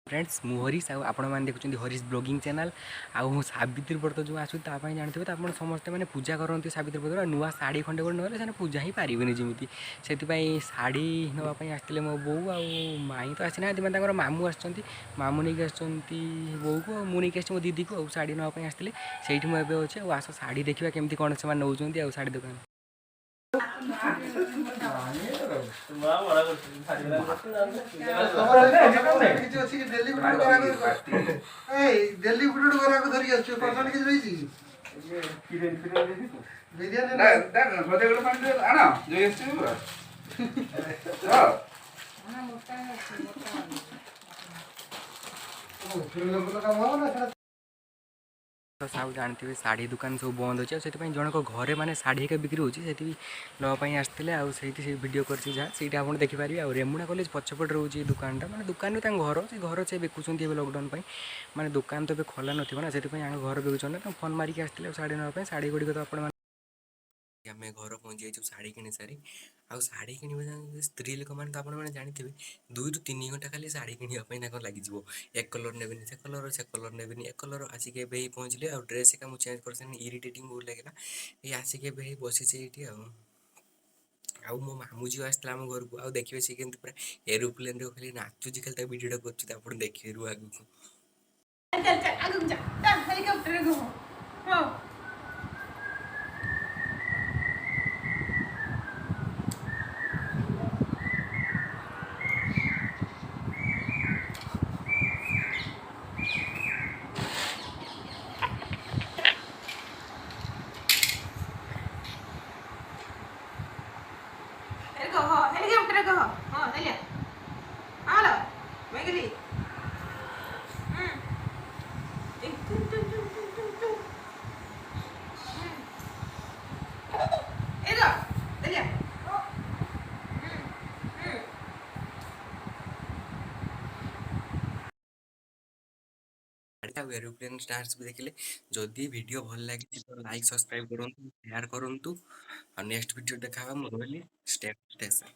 Friends मु हरीश आपण मैंने देखुं हरीश ब्लॉगिंग चैनल आउ सावित्री व्रत जो आसू जानते तो आप समस्ते मैंने पूजा करते सावित्री व्रत नुआ शाढ़ी खंडे खंडे ना पूजा ही पारे जमी से शाढ़ी नापी आसते मो बो आ माई तो आसी ना मामू आमू नहीं आसती बो को मुझे आसी मो दीदी को शाढ़ी नापी आसते से अच्छे आस शाढ़ी देखा केमती कौन से नौ शाढ़ी दुकान तो सब जानते शाढ़ी दुकान सब बंद अच्छे से जनक घरे मैंने शाढ़ी के बिक्री होती नापी आसते से वीडियो कर आप देखिपारे आ रेमुणा कॉलेज पछपट रोचे दुकानटा मैंने दुकान घर से घर से बिकुंत लॉकडाउन मैंने दुकान तो खोला ना से घर बिकुन फोन मारिक आसते शाढ़ी नापी शाढ़ी गुड़िक तो आप आम घर पहुँची जाइए शाढ़ी किणी सारी आउ शाढ़ी कि स्त्री लोक मैंने तो आपने जानते 2 ରୁ 3 घंटा खाली शाढ़ी किणापी लगे एक कलर नेबिनी से कलर नेबिनी एक कलर आसिक पहुँचले आ ड्रेस का मुझे चेंज कर इरिटेटिंग बहुत लगे ये आसिक बसी ये आउ मो मामू झील आसला आम घर को देखिए सी के पूरा एरोप्लेन खाली नाचुची खाली भिडियो कर देखिए रू आगू एरोप्लेन स्टार्स भी देखिले जदि वीडियो भल लगी तो लाइक सब्सक्राइब करूँ शेयर करूँ नेक्स्ट वीडियो देखा स्टेप स्टेशन।